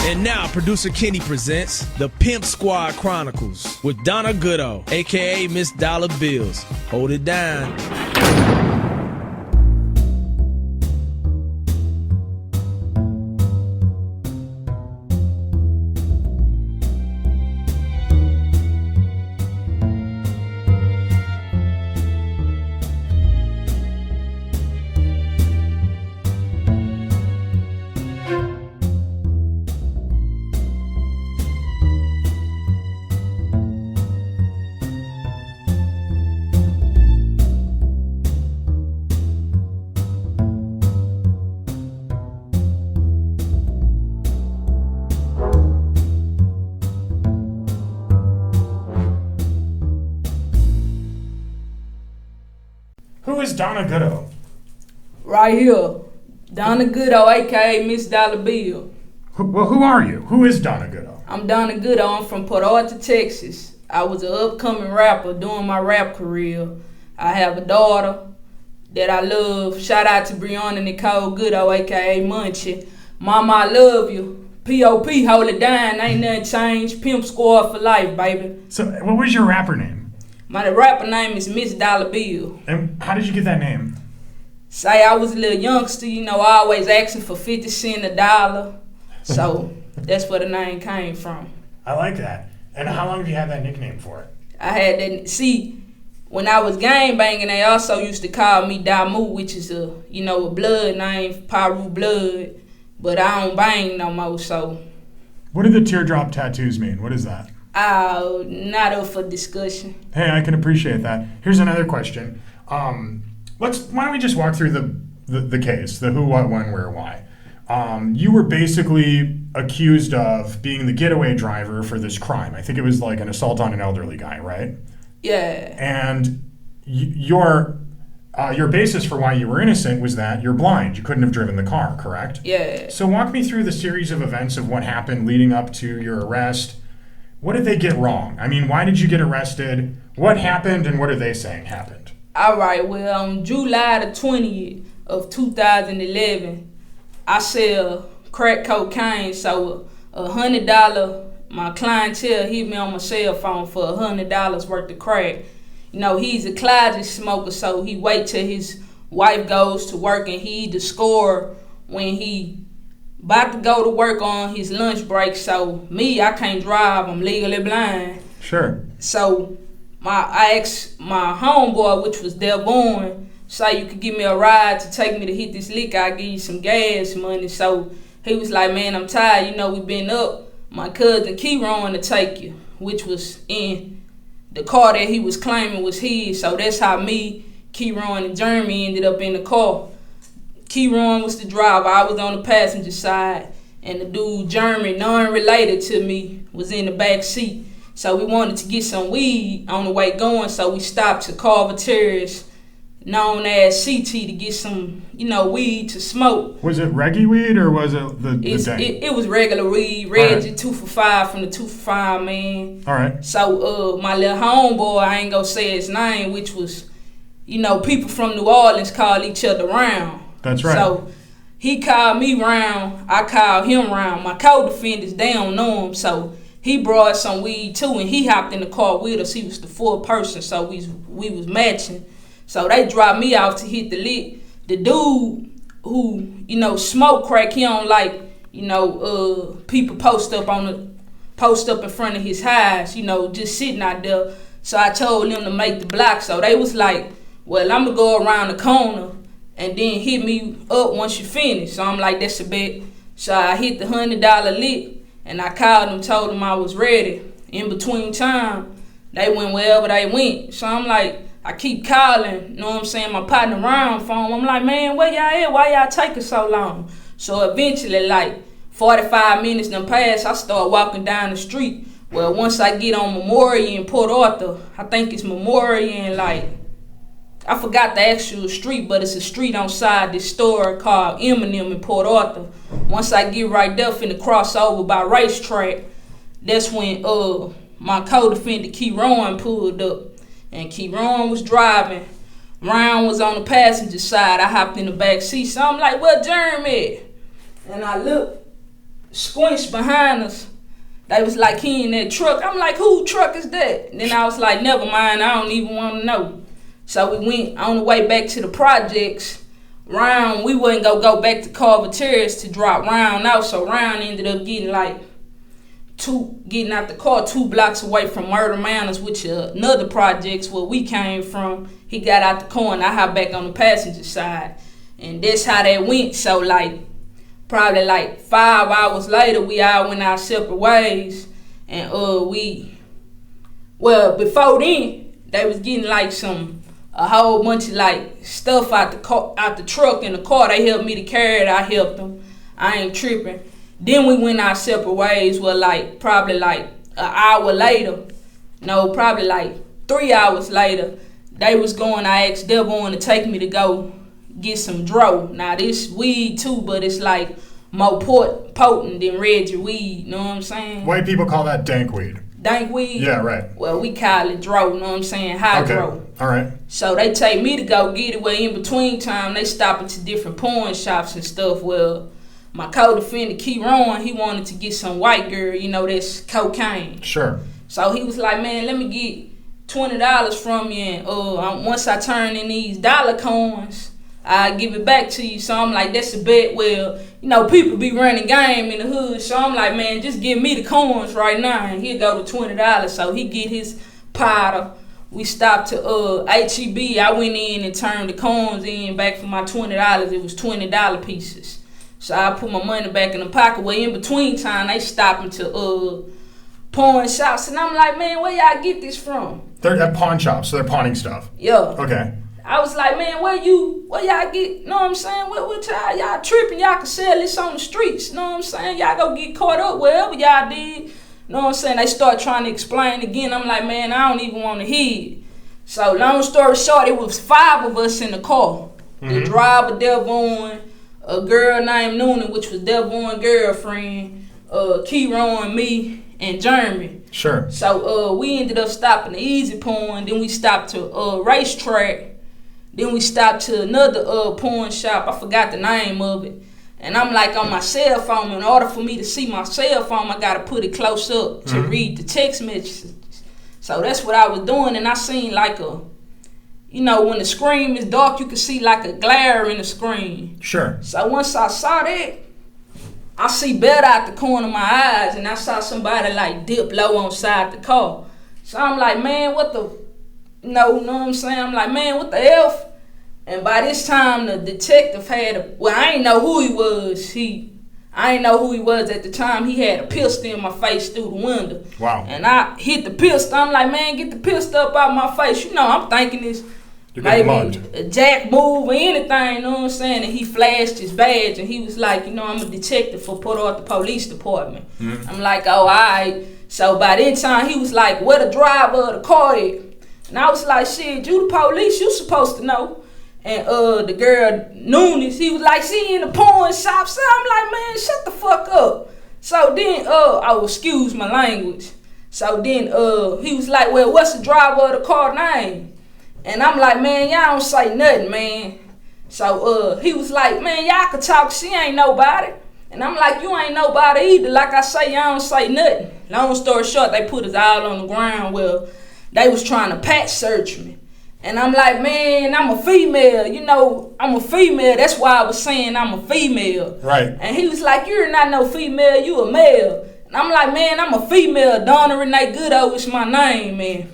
And now, producer Kenny presents the Pimp Squad Chronicles with Donna Goudeau, a.k.a. Miss Dollar Bills. Hold it down. Who is Donna Goudeau? Right here. Donna Goudeau, a.k.a. Miss Dollar Bill. Who are you? Who is Donna Goudeau? I'm Donna Goudeau. I'm from Port Arthur, Texas. I was an upcoming rapper doing my rap career. I have a daughter that I love. Shout out to Brianna Nicole Goudeau, a.k.a. Munchie. Mama, I love you. P.O.P. hold it down. Ain't nothing changed. Pimp Squad for life, baby. So, what was your rapper name? My rapper name is Miss Dollar Bill. And how did you get that name? Say I was a little youngster, always asking for 50 cents a dollar. So that's where the name came from. I like that. And how long have you had that nickname for? I had that, when I was gang banging, they also used to call me Damu, which is a blood name, Paru blood. But I don't bang no more, so. What do the teardrop tattoos mean? What is that? Not up for discussion. Hey, I can appreciate that. Here's another question. Why don't we just walk through the case, the who, what, when, where, why. You were basically accused of being the getaway driver for this crime. I think it was like an assault on an elderly guy, right? Yeah. And your basis for why you were innocent was that you're blind. You couldn't have driven the car, correct? Yeah. So walk me through the series of events of what happened leading up to your arrest. What did they get wrong? I mean, why did you get arrested? What happened, and what are they saying happened? All right, well, on July the 20th of 2011, I sell crack cocaine, so $100, my clientele hit me on my cell phone for $100 worth of crack. He's a closet smoker, so he wait till his wife goes to work and he either score when he about to go to work on his lunch break. So me, I can't drive, I'm legally blind. Sure. So I asked my homeboy, which was Delborn, say you could give me a ride to take me to hit this lick, I'll give you some gas money. So he was like, man, I'm tired, we've been up. My cousin Keyron to take you, which was in the car that he was claiming was his. So that's how me, Keyron, and Jeremy ended up in the car. Keyron was the driver, I was on the passenger side, and the dude, Jeremy, non-related to me, was in the back seat. So we wanted to get some weed on the way going, so we stopped to Carver Terrace, known as CT, to get some, weed to smoke. Was it Reggie weed or was it the It was regular weed, Reggie, right. 2 for $5 from the 2 for $5 man. All right. So my little homeboy, I ain't gonna say his name, which was, people from New Orleans call each other round. That's right. So he called me round, I called him round. My co-defendants, they don't know him, so he brought some weed too, and he hopped in the car with us. He was the fourth person, so we was matching. So they dropped me off to hit the lick. The dude who, smoke crack, he don't like, people post up in front of his house, just sitting out there. So I told them to make the block. So they was like, well, I'm gonna go around the corner and then hit me up once you finish. So I'm like, that's a bet. So I hit the $100 lick, and I called them, told them I was ready. In between time, they went wherever they went. So I'm like, I keep calling, my partner around phone. I'm like, man, where y'all at? Why y'all taking so long? So eventually, 45 minutes done passed, I start walking down the street. Well, once I get on Memorial in Port Arthur, I think it's Memorial and I forgot the actual street, but it's a street outside this store called Eminem in Port Arthur. Once I get right there finna cross over by Racetrack, that's when my co-defendant Keyron pulled up. And Keyron was driving. Ryan was on the passenger side. I hopped in the back seat. So I'm like, well, Jeremy. And I looked. squinched behind us. They was like, he in that truck. I'm like, who truck is that? And then I was like, never mind, I don't even want to know. So we went on the way back to the projects. Round, we wasn't gonna go back to Carver Terrace to drop Round out. So Round ended up getting out the car 2 blocks away from Murder Manors, which another projects where we came from. He got out the car and I hopped back on the passenger side. And that's how that went. So probably 5 hours later, we all went our separate ways. And before then, they was getting a whole bunch of stuff out the truck in the car. They helped me to carry it. I helped them. I ain't tripping. Then we went our separate ways. Well, probably an hour later, no, probably 3 hours later, they was going. I asked Devon to take me to go get some dro. Now this weed too, but it's more potent than Reggie weed. You know what I'm saying? White people call that dank weed. Dank weed? Yeah, right. Well, we call it dro, you know what I'm saying? High dro. Okay. All right. So they take me to go get it. Well, in between time, they stop into different pawn shops and stuff. Well, my co-defendant, Keyron, he wanted to get some white girl, that's cocaine. Sure. So he was like, man, let me get $20 from you, and once I turn in these dollar coins, I give it back to you. So I'm like, that's a bet. Well, people be running game in the hood. So I'm like, man, just give me the coins right now, and he'll go to $20. So he get his powder. We stopped to HEB. I went in and turned the coins in back for my $20. It was $20 pieces. So I put my money back in the pocket. Well, in between time, they stopped into pawn shops, and I'm like, man, where y'all get this from? They're at pawn shops, so they're pawning stuff. Yeah. Okay. I was like, man, where y'all get, you know what I'm saying? What y'all tripping? Y'all can sell this on the streets, you know what I'm saying? Y'all go get caught up wherever y'all did. You know what I'm saying? They start trying to explain again. I'm like, man, I don't even want to hear it. So long story short, it was 5 of us in the car. Mm-hmm. The driver, Devon, a girl named Noonan, which was Devon's girlfriend, Keyron, me, and Jeremy. Sure. So we ended up stopping the Easy Pawn. Then we stopped to Racetrack. Then we stopped to another pawn shop. I forgot the name of it. And I'm on my cell phone. In order for me to see my cell phone, I got to put it close up to read the text messages. So that's what I was doing. And I seen when the screen is dark, you can see a glare in the screen. Sure. So once I saw that, I see better out the corner of my eyes. And I saw somebody dip low on side the car. So I'm like, man, what the... know what I'm saying? I'm like, man, what the F? And by this time, the detective I ain't know who he was. I ain't know who he was at the time. He had a pistol in my face through the window. Wow. And I hit the pistol. I'm like, man, get the pistol up out my face. I'm thinking it's maybe a jack move or anything, you know what I'm saying? And he flashed his badge and he was like, I'm a detective for Port Arthur Police Department. Mm-hmm. I'm like, oh, all right. So by that time, he was like, where the driver of the car is? And I was like, shit, you the police, you supposed to know. And the girl, Nunes, he was like, she in the pawn shop. So I'm like, man, shut the fuck up. So then, excuse my language. So then he was like, well, what's the driver of the car name? And I'm like, man, y'all don't say nothing, man. So he was like, man, y'all can talk, she ain't nobody. And I'm like, you ain't nobody either. Like I say, y'all don't say nothing. Long story short, they put us all on the ground. Well, they was trying to patch search me. And I'm like, man, I'm a female. I'm a female. That's why I was saying I'm a female. Right. And he was like, you're not no female, you a male. And I'm like, man, I'm a female. Donna Renee Goudeau is my name, man.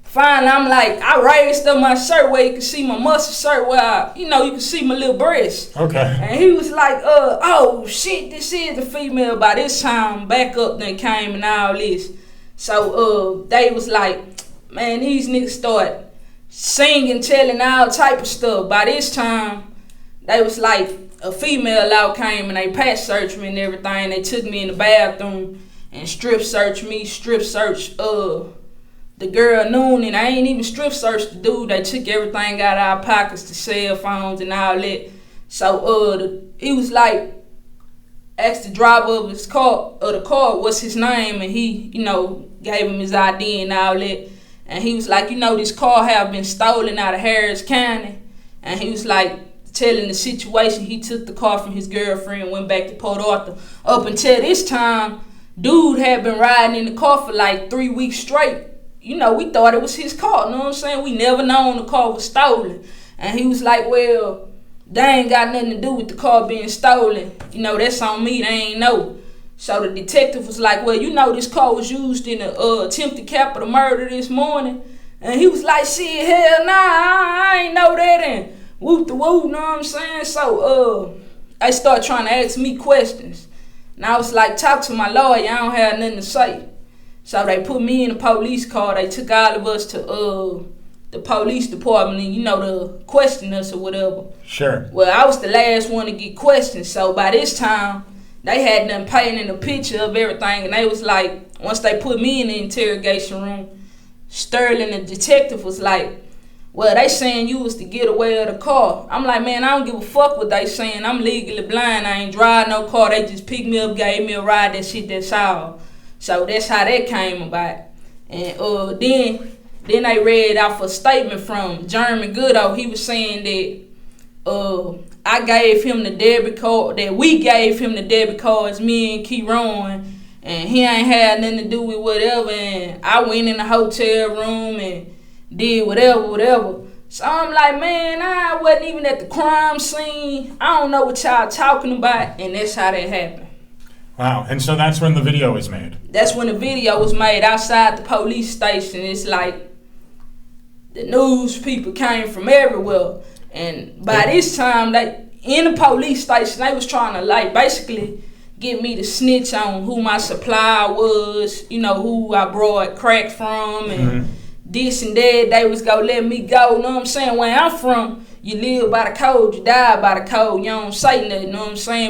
Finally, I'm like, I raised up my shirt where you can see my muscle shirt where, you can see my little breast. Okay. And he was like, oh, shit, this is a female. By this time, backup done came and all this. So they was like, man, these niggas start singing, telling all type of stuff. By this time, they was like, a female out came and they patch searched me and everything. They took me in the bathroom and strip searched me, strip searched the girl Noon, and I ain't even strip searched the dude. They took everything out of our pockets, the cell phones and all that. So he was like, asked the driver of the car what's his name, and he, gave him his ID and all that. And he was like, this car have been stolen out of Harris County. And he was like, telling the situation. He took the car from his girlfriend, went back to Port Arthur. Up until this time, dude had been riding in the car for like 3 weeks straight. You know, we thought it was his car, you know what I'm saying? We never known the car was stolen. And he was like, well, they ain't got nothing to do with the car being stolen. You know, that's on me, they ain't know. So the detective was like, well, you know, this car was used in a attempted capital murder this morning. And he was like, shit, hell nah, I ain't know that. And whoop the whoop, you know what I'm saying? So they started trying to ask me questions. And I was like, talk to my lawyer, I don't have nothing to say. So they put me in the police car. They took all of us to the police department and, you know, to question us or whatever. Sure. Well, I was the last one to get questioned. So by this time, they had them painting a picture of everything. And they was like, once they put me in the interrogation room, Sterling, the detective, was like, well, they saying you was the getaway of the car. I'm like, man, I don't give a fuck what they saying. I'm legally blind. I ain't drive no car. They just picked me up, gave me a ride. That shit, that's all. So that's how that came about. And then they read off a statement from Jeremy Goudeau. He was saying that I gave him the debit card, that we gave him the debit cards, me and Keyron, and he ain't had nothing to do with whatever. And I went in the hotel room and did whatever. So I'm like, man, I wasn't even at the crime scene. I don't know what y'all talking about. And that's how that happened. Wow. And so that's when the video was made. That's when the video was made outside the police station. It's like the news people came from everywhere. And by this time, they in the police station, they was trying to like basically get me to snitch on who my supplier was, you know, who I brought crack from and this and that. They was gonna let me go, you know what I'm saying? Where I'm from, you live by the code, you die by the code. You don't say nothing, you know what I'm saying?